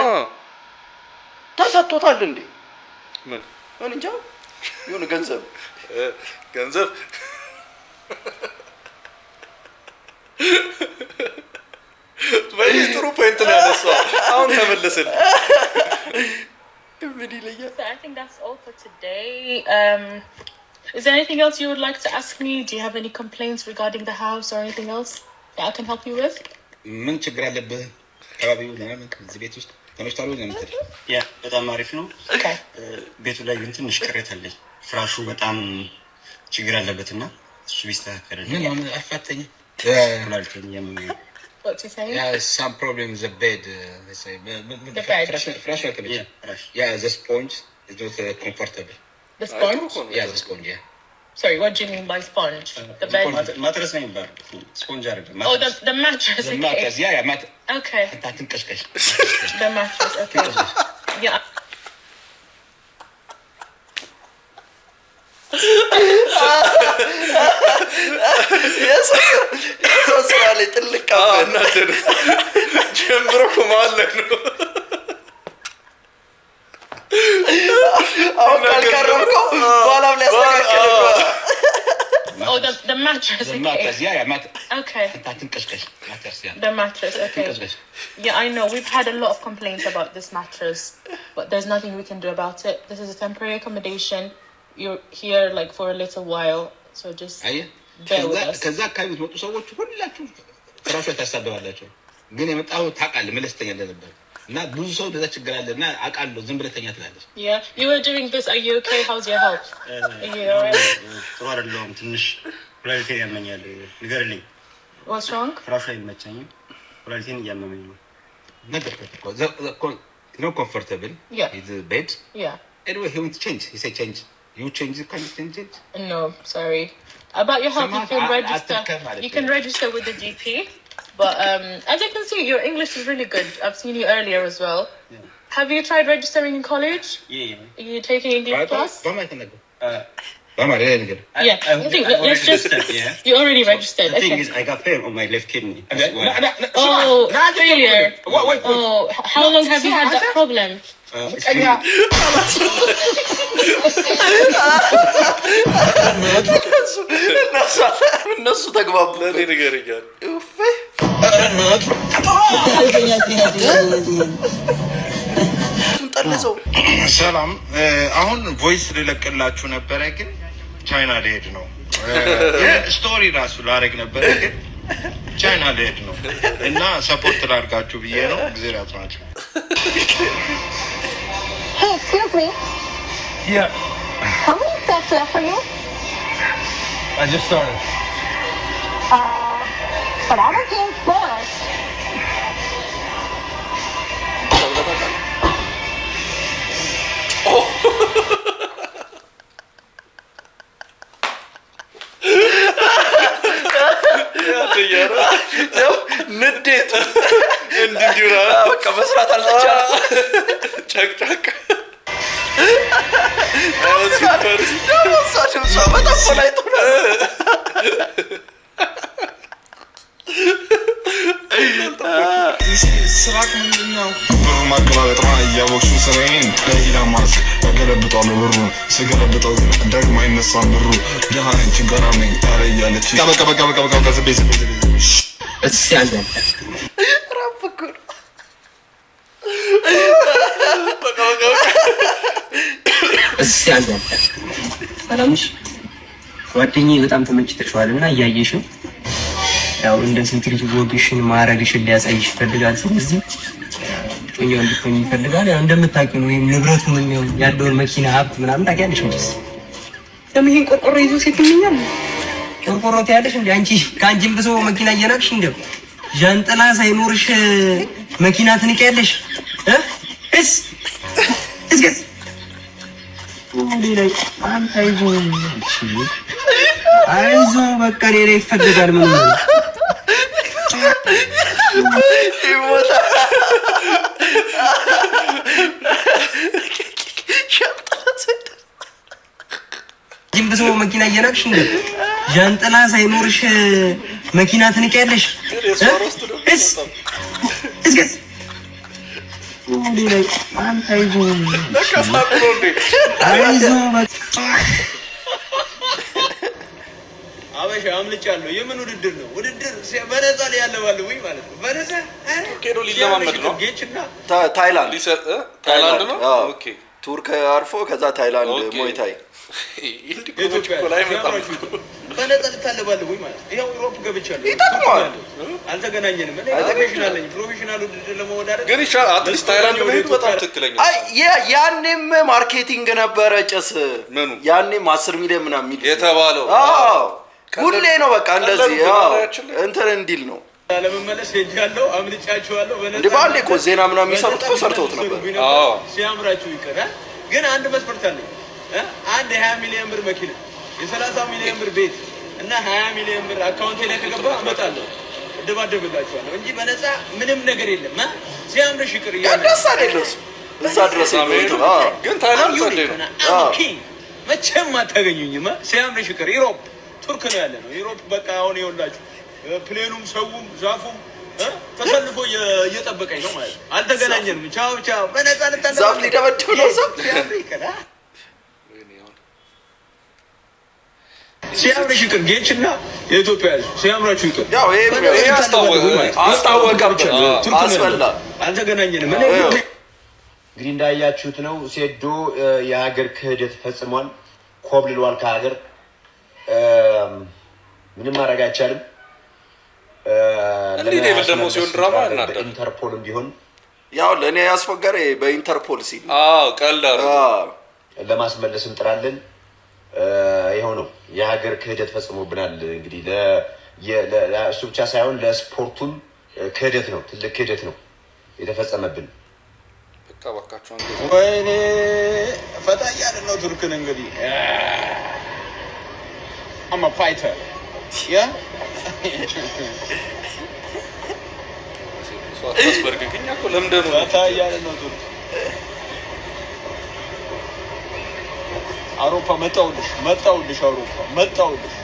A: ተሰጥቶታል እንዴ?
B: ምን
A: እንጃ የሆነ ገንዘብ
B: ጥሩ ፖይንት ነው ያነሳው። አሁን ተመለስን።
A: ምን ይለኛል?
F: I think that's all for today. Is there anything else you would like to ask me? Do you have any complaints regarding the house or anything else that I can help you with?
M: ምን ችግር አለብህ? አካባቢው ምናምን እዚህ ቤት ውስጥ ተመችቷል ወይ? ያ በጣም አሪፍ ነው። ቤቱ ላይ ግን ትንሽ ቅሬታ አለኝ። ፍራሹ በጣም ችግር አለበትና እሱ ቢስተካከል ምን አፋተኝ
F: What do you say?
M: Yeah, some problem with the bed. They say
F: the bed.
M: Fresh. Yeah, the sponge is not comfortable.
F: The sponge?
M: Yeah, the sponge. Yeah.
F: Sorry, what do you mean by sponge? The bed.
M: Mattress name bar. Sponge.
F: Oh, the mattress.
M: The mattress. Yeah, mattress.
F: Okay. The mattress. Okay. Yeah.
A: የሰው ስራ ላይ ጥልቅ
B: ጀምሮ እኮ ማለት ነው።
A: አሁን ካልቀረብከው በኋላም ሊያስተካክል
F: Oh, the mattress.
O: The mattress, yeah, mattress.
F: Okay.
O: Mattress, yeah.
F: The mattress, okay. Yeah, I know. We've had a lot of complaints about this mattress, but there's nothing we can do about it. This is a temporary accommodation. You're here like for a little while, so just bear with us.
O: ከዛ አካባቢ የምትመጡ ሰዎች ሁላችሁ ፍራሹ ታሳደባላችሁ። ግን የመጣው ታውቃለህ መለስተኛ እንደነበር እና ብዙ ሰው እንደዛ ችግር አለና አውቃለሁ ዝም ብለህ ተኛ ትላለች።
F: Yeah, you were doing this. Are you okay? How's your health? Are you alright?
M: ጥሩ አይደለም ትንሽ ኩላሊቴን ያመኛል ንገርልኝ።
F: What's wrong?
M: ፍራሹ አይመቸኝም ኩላሊቴን እያመመኝ ነው።
O: Not comfortable.
F: Yeah.
O: It's a bed.
F: Yeah.
O: Anyway, he wants to change. He said change. You change it, can you change it?
F: No, sorry. About your health, you can register. You can register with the GP. But as I can see, your English is really good. I've seen you earlier as well.
M: Yeah.
F: Have you tried registering in college?
M: Yeah.
F: Are you taking English class?
M: Yeah.
F: Let's just.
M: Yeah.
F: You already registered.
M: The thing
F: Okay.
M: is, I got pain on my left kidney.
F: Oh, failure. Oh, how long have you had that problem?
A: እነሱ ተግባቡ።
D: ሰላም አሁን ቮይስ ልለቅላችሁ ነበረ ግን ቻይና ልሄድ ነው። ስቶሪ ራሱ ላረግ ነበረ ግን ቻይና ልሄድ ነው እና ሰፖርት ላድርጋችሁ ብዬ ነው። ጊዜ ያጽናችሁ።
P: Hey, excuse me.
O: Yeah.
P: How many steps left for you?
O: I just started.
P: But I was here first.
A: ንዴት እንዲዲራ በቃ መስራት አልተቻለም። ጨቅጨቅ
Q: ስራክ ምንድን ነው? ብሩ ማገላበጥ እያወቅሽው ስራዬን ለሂዳ ማስ እገለብጠዋለሁ ብሩ ስገለብጠው ደግሞ አይነሳም ብሩ ደሃ ነኝ ችጋራም ነኝ ታረ እያለች በቃ ዝቤ
H: እስኪ ያለን
A: ራፍኩር
H: እስኪ ያለን ሰላምሽ ጓደኛዬ በጣም ተመችተሽዋል እና እያየሽው ያው እንደ ሴት ልጅ ወግሽን ማረግሽን ሊያሳይሽ ይፈልጋል። ስለዚህ ጮኛው እንድትሆኝ ይፈልጋል። ያው እንደምታውቂው ነው ወይም ንብረቱ ምን ነው ያለውን መኪና ሀብት ምናምን ታውቂያለሽ እንጂ
F: ለምን ይሄን ቆርቆሮ ይዞ ሴትኛል?
H: ቆርቆሮ ታያለሽ እንዴ አንቺ ከአንቺም ብሶ መኪና እየናቅሽ እንደው ዣንጥላ ሳይኖርሽ መኪና ትንቂያለሽ እስ እስከስ ወዲላይ አንተ አይዞ በቃ ሌላ ይፈልጋል ምን ነው
A: ይሞታ
H: ጅምብሶ መኪና እየናቅሽ እንዴ ዣንጥላ ሳይኖርሽ መኪና ትንቂያለሽ እስ እስከስ ወዲላይ አንተ አይዞ በቃ
M: አበሻ አምልጫለሁ። የምን ውድድር ነው? ውድድር በነፃ ላይ ያለባለሁ ወይ ማለት ነው። በነፃ
B: ኬዶ ሊለማመድ ነው።
A: ታይላንድ
B: ታይላንድ ነው።
A: ኦኬ ቱርክ አርፎ ከዛ ታይላንድ ሞይታይ
M: በነፃ ልታለባለሁ ወይ ማለት ነው። ይኸው ዩሮፕ ገብቻለሁ።
A: ይጠቅማል።
M: አልተገናኘንም። እኔ ፕሮፌሽናል ነኝ። ፕሮፌሽናል ውድድር ለመወዳደር
B: ግን ይሻላል። አትሊስት ታይላንድ መሄዱ በጣም ትክክለኛ።
A: አይ ያኔም ማርኬቲንግ ነበረ ጭስ
B: ምኑ
A: ያኔም 10 ሚሊዮን ምናምን
B: የተባለው
A: ሁሌ ነው በቃ እንደዚህ እንትን እንዲል ነው።
M: ለመመለስ ሄጃለሁ። አምልጫችኋለሁ።
A: እንደ ባንዴ እኮ ዜና ምናምን የሚሰሩት እኮ ሰርተውት ነበር።
M: ሲያምራችሁ ይቀራል። ግን አንድ መስፈርት አለኝ። አንድ 20 ሚሊዮን ብር መኪና የ30 ሚሊዮን ብር ቤት እና 20 ሚሊዮን ብር አካውንቴ ላይ ከገባ እመጣለሁ፣ እደባደብላችኋለሁ እንጂ በነፃ ምንም ነገር የለም። ሲያምርሽ ይቅር
A: ያነሳ አይደለስ እዛ ድረስ
B: ግን ታይላንድ ጸደይ ነው።
M: መቼም አታገኙኝማ። ሲያምርሽ ይቅር ዩሮፕ ቱርክ ነው ያለ ነው። ዩሮፕ በቃ አሁን ይኸውላችሁ ፕሌኑም ሰውም ዛፉም ተሰልፎ እየጠበቀኝ ነው ማለት ነው። አልተገናኘንም። ቻው ቻው። በነፃ ልታለሁ።
A: ዛፍ ሊደበድብ ነው። ዛፍ
O: ሲያምርሽ ይቅር ጌችና የኢትዮጵያ ህዝብ ሲያምራችሁ ይቅር።
B: ያው ይሄ አስታወቀ አስበላ
O: አልተገናኘንም።
R: እንግዲህ እንዳያችሁት ነው ሴዶ የሀገር ክህደት ፈጽሟል። ኮብልሏል ከሀገር ምንም ማድረግ አይቻልም።
B: ለምን ደግሞ ሲሆን ድራማ
R: ኢንተርፖልም ቢሆን
A: ያው ለኔ ያስፈገረ በኢንተርፖል ሲል
B: ቀልድ
R: ለማስመለስ እንጥራለን። ይሄው ነው የሀገር ክህደት ፈጽሞብናል። እንግዲህ ለእሱ ብቻ ሳይሆን ለስፖርቱም ክህደት ነው፣ ትልቅ ክህደት ነው የተፈጸመብን።
B: በቃ በቃቸው
O: ወይኔ ፈታ እያልን ነው ቱርክን እንግዲህ I'm a fighter. Yeah?
B: አስበርግኝ እኮ ለምንድን ነው
O: ፈታ እያልን ነው ቱርክ አውሮፓ መጣውልሽ አውሮፓ መጣውልሽ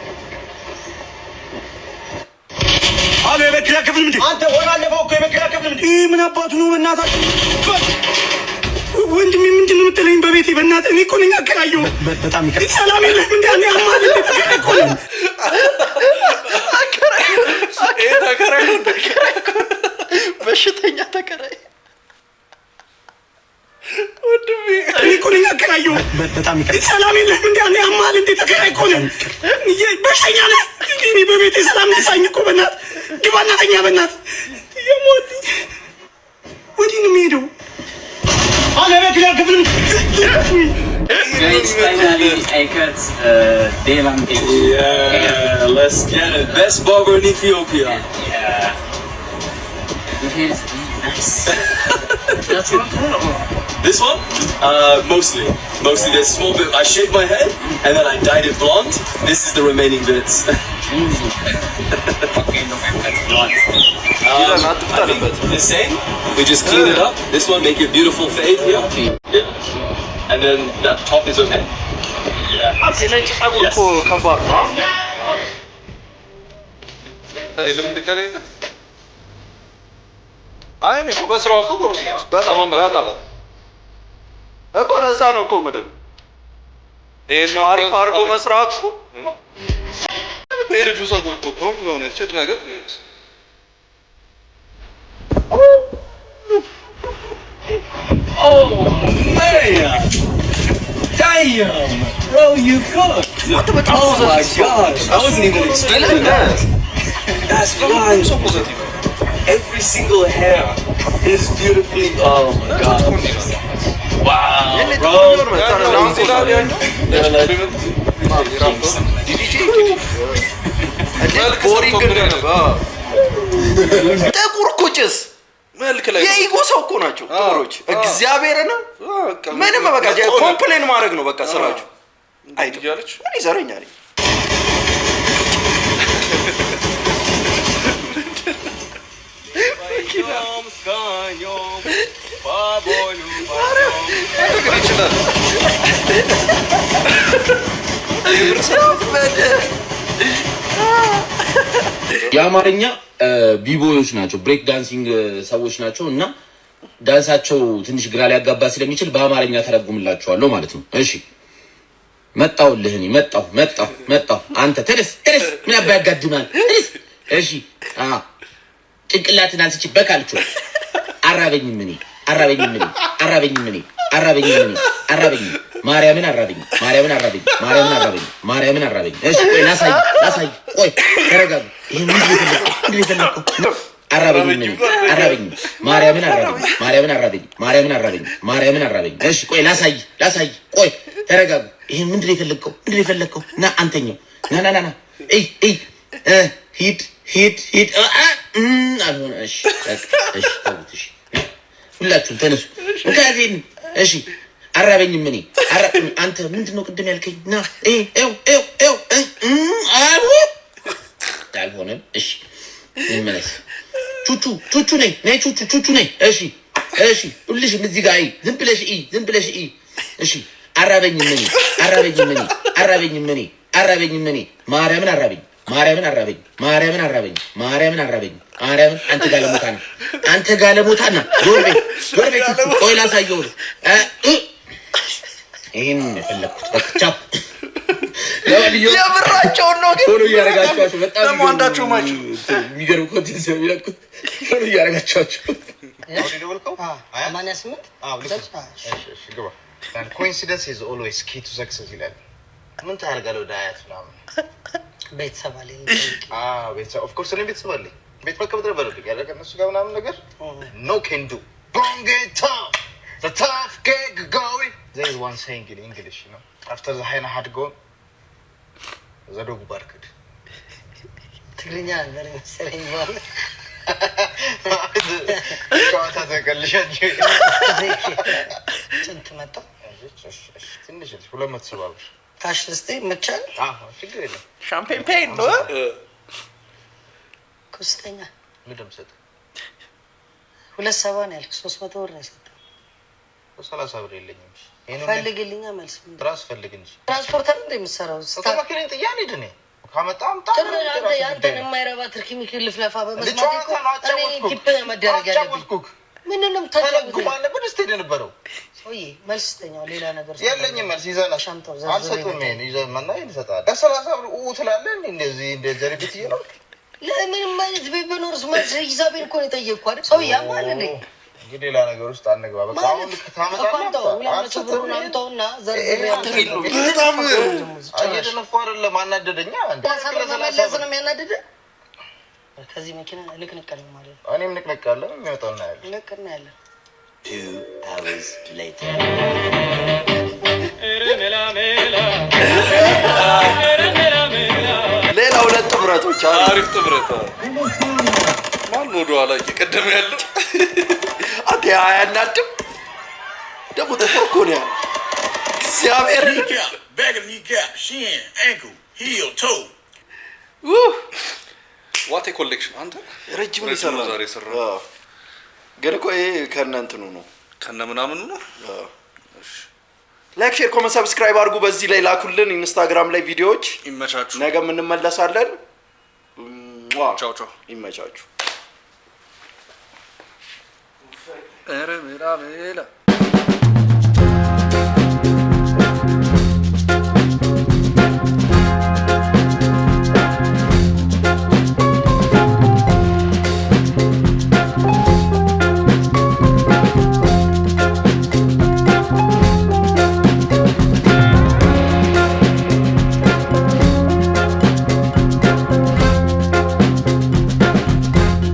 O: አለ የመኪና ክፍል ምንድን አንተ ወራለፈው እኮ የመኪና ክፍል ምንድን ምን አባቱ ነው በእናታችሁ ወንድሜ ምንድን ነው የምትለኝ በቤቴ በእናትህ እኔ እኮ ነኝ አከራየሁ በጣም ይከራይ ሰላም የለህም እንደ እኔ አማል እኮ ነው
A: ተከራይ በሽተኛ ተከራይ ወንድሜ
O: እኔ እኮ ነኝ አከራየሁ በጣም ይከራይ ሰላም የለህም እንደ እኔ አማል እንደ ተከራይ እኮ ነው በሽተኛ ነህ እኔ በቤቴ ሰላም ነሳኝ እኮ በእናትህ ግባና ተኛ በእናትህ የሞት ወዲህ ነው የምሄደው አለ በክላ ክፍል
S: Guys, finally I cut Devan Beach.
L: Yeah, let's get it. Best barber in Ethiopia.
S: Yeah. Your hair is nice. That's one?
L: This one? Mostly. There's a small bit. I shaved my head and then I dyed it blonde. This is the remaining bits.
S: Okay, no, I'm cutting blonde.
L: I think the same. We just clean it up. This one make it beautiful fade here. Yeah. And then that top is okay. Yeah.
A: I will come back.
B: Hey, look at it. I am a bus rock. But I'm on the other. I got a son of Commodore. There's no hurry for Thomas Rock. Where did you say to go on a shit like this?
L: Oh man! Damn! Bro, you cooked!
A: What the
L: oh my gosh! I wasn't even expecting that. That's fine.
B: So positive.
L: Every single hair is beautifully. Oh my god! Wow, bro!
A: ጥቁር ኩጭስ የኢጎ ሰው እኮ ናቸው ጥቁሮች። እግዚአብሔር ነው ምንም በቃ ኮምፕሌን ማድረግ ነው በቃ ስራችሁ። አይደለች እኔ ዘረኛ ነኝ
T: የአማርኛ ቢቦዮች ናቸው፣ ብሬክ ዳንሲንግ ሰዎች ናቸው እና ዳንሳቸው ትንሽ ግራ ሊያጋባ ስለሚችል በአማርኛ ተረጉምላቸዋለሁ ማለት ነው። እሺ መጣሁልህ እኔ መጣሁ አንተ ተነስ ምን አባ ያጋድማል? እሺ ጭንቅላትን አንስቼ በካልቾ አራበኝም እኔ ማርያምን አራበኝ። እሺ ቆይ ላሳይ ቆይ ተረጋጉ። ይሄ ምንድን ነው የተለቀው? አራበኝ ማርያምን አራበኝ። እሺ ቆይ ላሳይ ቆይ ተረጋጉ። ይሄ ምንድን ነው የተለቀው? ና አንተኛው ና ሂድ አልሆነ። እሺ ተውት። እሺ ሁላችሁም ተነሱ። እንካዜን እሺ አራበኝም እኔ አንተ ምንድነው ቅድም ያልከኝ? ና አልሆነም። እሺ ይመለስ። ቹቹ ነኝ እሺ ሁልሽም እዚህ ጋር ዝም ብለሽ እሺ አራበኝም እኔ ማርያምን አራበኝ። አንተ ጋለሞታ ና ዞር ቤት ቆይ ላሳየው ነው። ይሄን የፈለኩት በቃ
A: የምራቸውን ነው ግን
T: ቶሎ እያደረጋችኋቸው በጣም
A: ደግሞ አንዳቸው ማች
T: የሚገርም ኮንቴንት ነው የሚለቁት። ቶሎ እያደረጋችኋቸው
D: ኮኢንሲደንስ ኢዝ ኦልዌይስ ኪ ቱ ሰክሰስ ይላል። ምን ታደርጋለህ ወደ አያት ምናምን
H: ቤተሰብ አለኝ።
D: ቤተሰብ ኦፍ ኮርስ እኔ ቤተሰብ አለኝ። ቤት መቀመጥ ነበር ያለ ከእነሱ ጋር ምናምን ነገር ኖ ኬን ዱ ቦንጌ ቶፕ the tough get going. There is one saying in English, you know, after the hyena had gone, the dog barked.
H: ትግርኛ ነገር መሰለኝ ማለት
D: ጨዋታ ተቀልሻች
H: ስንት መጣ?
D: ትንሽ 270 ብር
H: ታሽ እስቲ መቻል
D: ችግር የለም።
A: ሻምፔን ፔን ነው
H: ኩስተኛ
D: ምንም ሰጥ
H: 270 ነው ያልኩ 300 ብር ነው የሰጠው።
D: 30 ብር የለኝም።
H: ፈልግልኛ መልስ
D: ትራንስ ፈልግ እንጂ
H: ትራንስፖርተር እንደ የሚሰራው
D: ተማከረኝ ጥያኔ ድኔ ካመጣም
H: ያንተን የማይረባ ትርኪ ሚክል ልፍለፋ በመስማት እኮ እኔ ቲፕ መደረግ ያለብኝ ምንንም ታጫውኩ
D: ማለት በደስታ የነበረው
H: ሰውዬ መልስ ስተኛው ሌላ ነገር
D: የለኝም። መልስ ይዘና
H: ሻምጣው
D: አልሰጡም። ይዘን ማና ይሰጣል 30 ብር ትላለህ እንደዚህ እንደ ዘርቢት ነው።
H: ለምን ማለት ቢበኖርስ መልስ ሂሳቤን እኮ ነው የጠየቅኩ አይደል? ሰውዬ ያማል እንዴ
D: እንግዲህ ሌላ ነገር ውስጥ አንገባ። በቃ አሁን ከታመጣ
H: ብሩን አምጣውና ዘርዝሬ
D: በጣም አየደነፋ አይደለም አናደደኛ እንዴ
H: ለሰላሳ ነው የሚያናደደ። ከዚህ መኪና ንቅንቀልኝ ማለት ነው።
D: እኔም ንቅንቀለሁ የሚወጣውና ያለ
H: ንቅና ያለ
R: 2 hours later
A: ሌላ ሁለት ጥብረቶች
B: አሪፍ ጥብረት ማን ወደ ኋላ እየቀደመ ያለው
A: አንተ አያናድም ደግሞ ጥቁር እኮ ነው ያለው እግዚአብሔር
B: ዋት ኮሌክሽን አንተ
A: ረጅም ይሰራል። ግን እኮ ይሄ ከነ እንትኑ ነው
B: ከነ ምናምኑ ነው።
A: ላይክ ሼር ኮሜንት ሰብስክራይብ አድርጉ። በዚህ ላይ ላኩልን ኢንስታግራም ላይ ቪዲዮዎች።
B: ይመቻችሁ።
A: ነገ እንመለሳለን።
B: ቻው ቻው።
A: ይመቻችሁ።
B: ኧረ ሜላ